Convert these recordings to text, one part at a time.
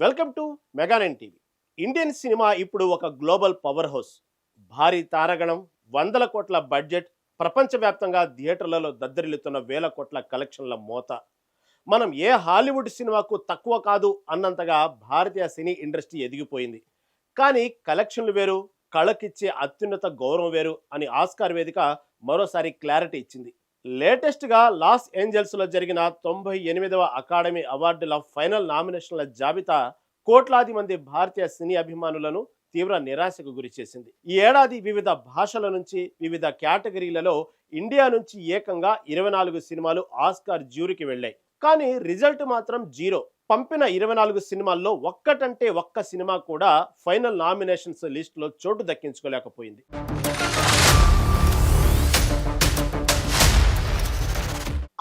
Welcome to Mega Nine TV. Indian cinema ఇప్పుడు ఒక global power house. భారీ తారగణం, వందల కోట్ల బడ్జెట్, ప్రపంచవ్యాప్తంగా థియేటర్లలో దద్దరిల్లుతున్న వేల కోట్ల కలెక్షన్ల మోత. మనం ఏ హాలీవుడ్ సినిమాకు తక్కువ కాదు అన్నంతగా భారతీయ సినీ ఇండస్ట్రీ ఎదిగిపోయింది. కానీ కలెక్షన్లు వేరు, కళకిచ్చే అత్యున్నత గౌరవం వేరు అని ఆస్కార్ వేదిక మరోసారి క్లారిటీ ఇచ్చింది. లేటెస్ట్గా లాస్ ఏంజల్స్లో జరిగిన 98వ అకాడమీ అవార్డుల ఫైనల్ నామినేషన్ల జాబితా కోట్లాది మంది భారతీయ సినీ అభిమానులను తీవ్ర నిరాశకు గురిచేసింది. ఈ ఏడాది వివిధ భాషల నుంచి, వివిధ కేటగిరీలలో ఇండియా నుంచి ఏకంగా 24 సినిమాలు ఆస్కార్ జ్యూరీకి వెళ్ళాయి. కానీ రిజల్ట్ మాత్రం జీరో. పంపిన 24 సినిమాల్లో ఒక్కటంటే ఒక్క సినిమా కూడా ఫైనల్ నామినేషన్స్ లిస్టులో చోటు దక్కించుకోలేకపోయింది.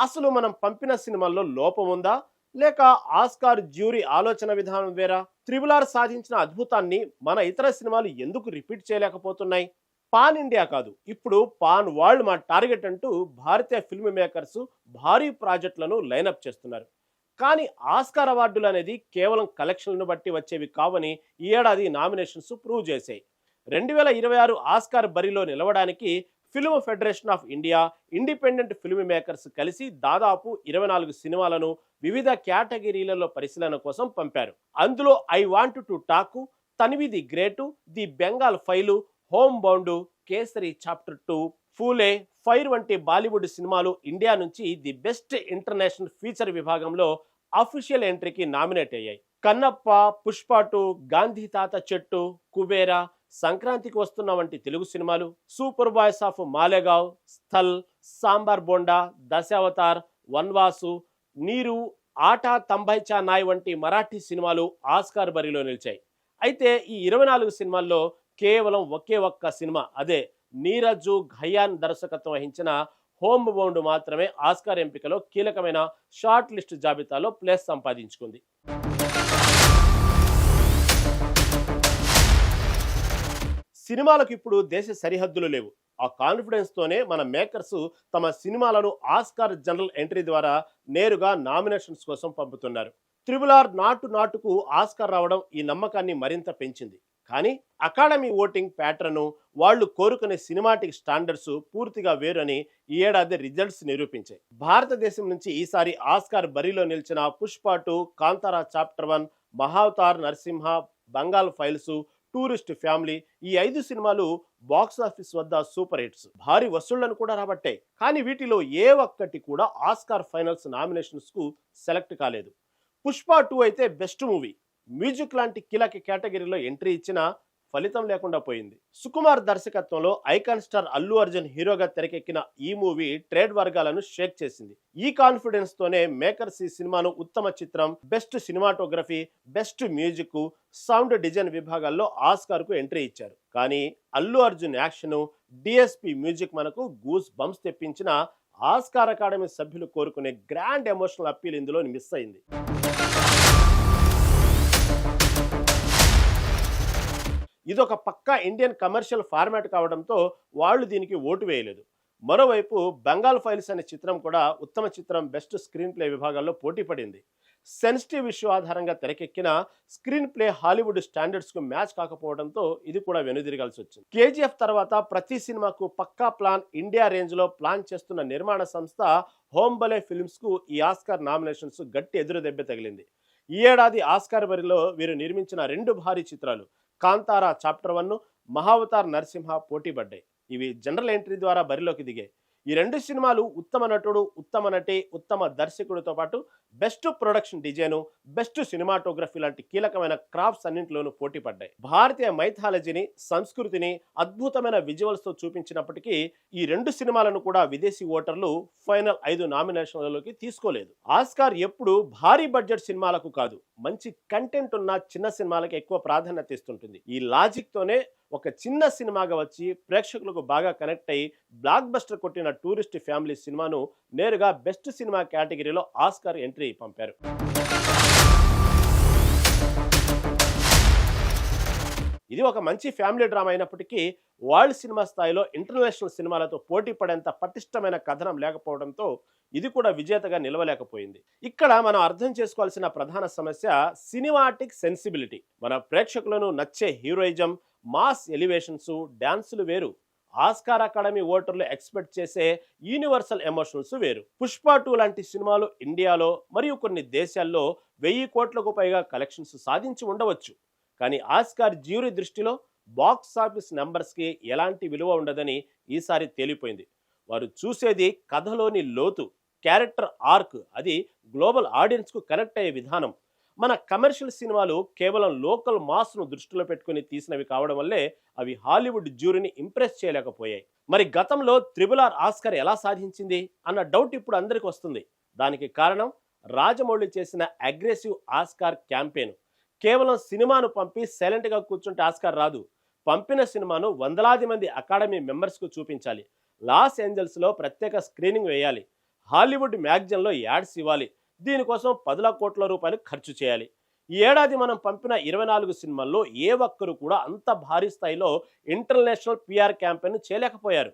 అసలు మనం పంపిన సినిమాల్లో లోపం ఉందా, లేక ఆస్కార్ జ్యూరీ ఆలోచన విధానం వేరా? త్రిబుల్ ఆర్ సాధించిన అద్భుతాన్ని మన ఇతర సినిమాలు ఎందుకు రిపీట్ చేయలేకపోతున్నాయి? పాన్ ఇండియా కాదు, ఇప్పుడు పాన్ వరల్డ్ మా టార్గెట్ అంటూ భారతీయ ఫిల్మ్ మేకర్స్ భారీ ప్రాజెక్టులను లైనప్ చేస్తున్నారు. కానీ ఆస్కార్ అవార్డులు అనేది కేవలం కలెక్షన్లను బట్టి వచ్చేవి కావని ఈ ఏడాది నామినేషన్స్ ప్రూవ్ చేశాయి. 2026 ఆస్కార్ బరిలో నిలవడానికి film federation of India, independent film makers కలిసి దాదాపు 24 సినిమాలను వివిధ కేటగిరీలలో పరిశీలన కోసం పంపారు. అందులో I want to talk, Tanvi the great, the Bengal file, home bound, kesari chapter 2, Phule, fire వంటి బాలీవుడ్ సినిమాలు ఇండియా నుంచి ది బెస్ట్ ఇంటర్నేషనల్ ఫీచర్ విభాగంలో అఫీషియల్ ఎంట్రీకి నామినేట్ అయ్యాయి. కన్నప్ప, పుష్ప 2, గాంధీ తాత చెట్టు, కుబేరా, సంక్రాంతికి వస్తున్న వంటి తెలుగు సినిమాలు, super boys of Malegaon, Sthal, Sabar Bonda, Dashavatar, Vanvaas, నీరు, ఆటా తంబైచా నాయ్ వంటి మరాఠీ సినిమాలు ఆస్కార్ బరిలో నిలిచాయి. అయితే ఈ 24 సినిమాల్లో కేవలం ఒకే ఒక్క సినిమా, అదే నీరజు ఘయాన్ దర్శకత్వం వహించిన హోమ్ బౌండ్ మాత్రమే ఆస్కార్ ఎంపికలో కీలకమైన షార్ట్ లిస్ట్ జాబితాలో ప్లేస్ సంపాదించుకుంది. సినిమాలకు ఇప్పుడు దేశ సరిహద్దులు లేవు. ఆ కాన్ఫిడెన్స్ తోనే మన మేకర్స్ తమ సినిమాలను ఆస్కార్ జనరల్ ఎంట్రీ ద్వారా నేరుగా నామినేషన్స్ కోసం పంపుతున్నారు. త్రిబుల్ ఆర్ నాటుకు ఆస్కార్ రావడం ఈ నమ్మకాన్ని మరింత పెంచింది. కానీ అకాడమీ ఓటింగ్ ప్యాటర్ను, వాళ్ళు కోరుకునే సినిమాటిక్ స్టాండర్డ్స్ పూర్తిగా వేరని ఈ ఏడాది రిజల్ట్స్ నిరూపించాయి. భారతదేశం నుంచి ఈసారి ఆస్కార్ బరిలో నిలిచిన Pushpa 2, Kantara chapter 1, Mahavatar, Narasimha, Bengal files, tourist family, ఈ 5 సినిమాలు బాక్సాఫీస్ వద్ద సూపర్ హిట్స్, భారీ వసూళ్లను కూడా రాబట్టాయి. కానీ వీటిలో ఏ ఒక్కటి కూడా ఆస్కార్ ఫైనల్స్ నామినేషన్స్ కు సెలెక్ట్ కాలేదు. పుష్ప 2 అయితే బెస్ట్ మూవీ, మ్యూజిక్ లాంటి కీలక కేటగిరీలో ఎంట్రీ ఇచ్చినా ఫలితం లేకుండా పోయింది. సుకుమార్ దర్శకత్వంలో ఐకాన్ స్టార్ అల్లు అర్జున్ హీరోగా తెరకెక్కిన ఈ మూవీ ట్రేడ్ వర్గాలను షేక్ చేసింది. ఈ కాన్ఫిడెన్స్ తోనే మేకర్స్ ఈ సినిమాను ఉత్తమ చిత్రం, best cinematography, best music, sound design విభాగాల్లో ఆస్కార్ కు ఎంట్రీ ఇచ్చారు. కానీ Allu Arjun action, DSP music మనకు గూస్ బంప్స్ తెప్పించిన ఆస్కార్ అకాడమీ సభ్యులు కోరుకునే గ్రాండ్ ఎమోషనల్ అప్పీల్ ఇందులో మిస్ అయింది. ఇదొక పక్కా ఇండియన్ కమర్షియల్ ఫార్మాట్ కావడంతో వాళ్ళు దీనికి ఓటు వేయలేదు. మరోవైపు బెంగాల్ ఫైల్స్ అనే చిత్రం కూడా ఉత్తమ చిత్రం, బెస్ట్ స్క్రీన్ ప్లే విభాగాల్లో పోటీ పడింది. సెన్సిటివ్ ఇష్యూ ఆధారంగా తెరకెక్కిన స్క్రీన్ ప్లే హాలీవుడ్ స్టాండర్డ్స్ కు మ్యాచ్ కాకపోవడంతో ఇది కూడా వెనుదిరగాల్సి వచ్చింది. కేజీఎఫ్ తర్వాత ప్రతి సినిమాకు పక్కా ప్లాన్, ఇండియా రేంజ్ లో ప్లాన్ చేస్తున్న నిర్మాణ సంస్థ హోంబలే ఫిల్మ్స్ కు ఈ ఆస్కార్ నామినేషన్స్ గట్టి ఎదురు దెబ్బ తగిలింది. ఈ ఏడాది ఆస్కార్ బరిలో వీరు నిర్మించిన 2 భారీ చిత్రాలు కాంతారా చాప్టర్ 1, మహావతార్, నరసింహ పోటీ పడ్డాయి. ఇవి జనరల్ ఎంట్రీ ద్వారా బరిలోకి దిగాయి. ఈ 2 సినిమాలు ఉత్తమ నటుడు, ఉత్తమ నటి, ఉత్తమ దర్శకుడితో పాటు best production design, best cinematography లాంటి కీలకమైన క్రాఫ్ట్స్ అన్నింటిలోనూ పోటీ పడ్డాయి. భారతీయ మైథాలజీని, సంస్కృతిని అద్భుతమైన విజువల్స్ తో చూపించినప్పటికీ ఈ 2 సినిమాలను కూడా విదేశీ ఓటర్లు ఫైనల్ 5 నామినేషన్లలోకి తీసుకోలేదు. ఆస్కార్ ఎప్పుడు భారీ బడ్జెట్ సినిమాలకు కాదు, మంచి కంటెంట్ ఉన్న చిన్న సినిమాలకు ఎక్కువ ప్రాధాన్యత ఇస్తుంటుంది. ఈ లాజిక్ తోనే ఒక చిన్న సినిమాగా వచ్చి ప్రేక్షకులకు బాగా కనెక్ట్ అయ్యి బ్లాక్ బస్టర్ కొట్టిన టూరిస్ట్ ఫ్యామిలీ సినిమాను నేరుగా బెస్ట్ సినిమా కేటగిరీలో ఆస్కార్ ఎంట్రీ పంపారు. ఇది ఒక మంచి ఫ్యామిలీ డ్రామా అయినప్పటికీ వరల్డ్ సినిమా స్థాయిలో ఇంటర్నేషనల్ సినిమాలతో పోటీ పడేంత పటిష్టమైన కథనం లేకపోవడంతో ఇది కూడా విజేతగా నిలవలేకపోయింది. ఇక్కడ మనం అర్థం చేసుకోవాల్సిన ప్రధాన సమస్య సినిమాటిక్ సెన్సిబిలిటీ. మన ప్రేక్షకులను నచ్చే హీరోయిజం, మాస్ ఎలివేషన్స్, డాన్సులు వేరు. ఆస్కార్ అకాడమీ ఓటర్లు ఎక్స్పెక్ట్ చేసే యూనివర్సల్ ఎమోషనల్స్ వేరు. పుష్ప 2 లాంటి సినిమాలు ఇండియాలో మరియు కొన్ని దేశాల్లో 1000 కోట్లకు పైగా కలెక్షన్స్ సాధించి ఉండవచ్చు. కానీ ఆస్కార్ జ్యూరీ దృష్టిలో బాక్స్ ఆఫీస్ నెంబర్స్కి ఎలాంటి విలువ ఉండదని ఈసారి తేలిపోయింది. వారు చూసేది కథలోని లోతు, క్యారెక్టర్ ఆర్క్, అది గ్లోబల్ ఆడియన్స్కు కనెక్ట్ అయ్యే విధానం. మన కమర్షియల్ సినిమాలు కేవలం లోకల్ మాస్ను దృష్టిలో పెట్టుకుని తీసినవి కావడం వల్లే అవి హాలీవుడ్ జ్యూరీని ఇంప్రెస్ చేయలేకపోయాయి. మరి గతంలో RRR ఆస్కార్ ఎలా సాధించింది అన్న డౌట్ ఇప్పుడు అందరికి వస్తుంది. దానికి కారణం రాజమౌళి చేసిన అగ్రెసివ్ ఆస్కార్ క్యాంపెయిన్. కేవలం సినిమాను పంపి సైలెంట్గా కూర్చుంటే ఆస్కార్ రాదు. పంపిన సినిమాను వందలాది మంది అకాడమీ మెంబర్స్కు చూపించాలి. లాస్ ఏంజల్స్లో ప్రత్యేక స్క్రీనింగ్ వేయాలి. హాలీవుడ్ మ్యాగజైన్లో యాడ్స్ ఇవ్వాలి. దీనికోసం 10 కోట్ల రూపాయలు ఖర్చు చేయాలి. ఈ ఏడాది మనం పంపిన 24 సినిమాల్లో ఏ ఒక్కరు కూడా అంత భారీ స్థాయిలో ఇంటర్నేషనల్ పిఆర్ క్యాంపెయిన్ చేయలేకపోయారు.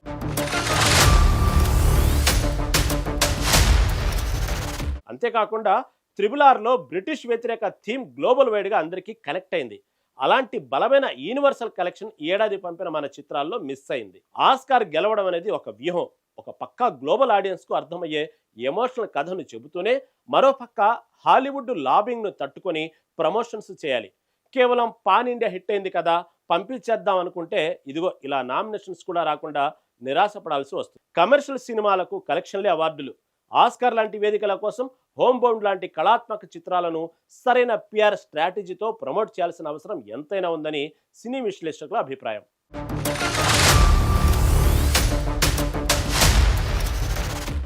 అంతేకాకుండా RRRలో బ్రిటిష్ వ్యతిరేక థీమ్ గ్లోబల్ వైడ్గా అందరికీ కనెక్ట్ అయింది. అలాంటి బలమైన యూనివర్సల్ కలెక్షన్ ఈ ఏడాది పంపిన మన చిత్రాల్లో మిస్ అయింది. ఆస్కార్ గెలవడం అనేది ఒక వ్యూహం. ఒక పక్క గ్లోబల్ ఆడియన్స్కు అర్థమయ్యే ఎమోషనల్ కథను చెబుతూనే మరోపక్క హాలీవుడ్ లాబింగ్ను తట్టుకొని ప్రమోషన్స్ చేయాలి. కేవలం పాన్ ఇండియా హిట్ అయింది కదా, పంపించేద్దాం అనుకుంటే ఇదిగో ఇలా నామినేషన్స్ కూడా రాకుండా నిరాశపడాల్సి వస్తుంది. కమర్షియల్ సినిమాలకు కలెక్షన్లే అవార్డులు. ఆస్కార్ లాంటి వేదికల కోసం హోమ్ బౌండ్ లాంటి కళాత్మక చిత్రాలను సరైన పిఆర్ స్ట్రాటజీతో ప్రమోట్ చేయాల్సిన అవసరం ఎంతైనా ఉందని సినీ విశ్లేషకుల అభిప్రాయం.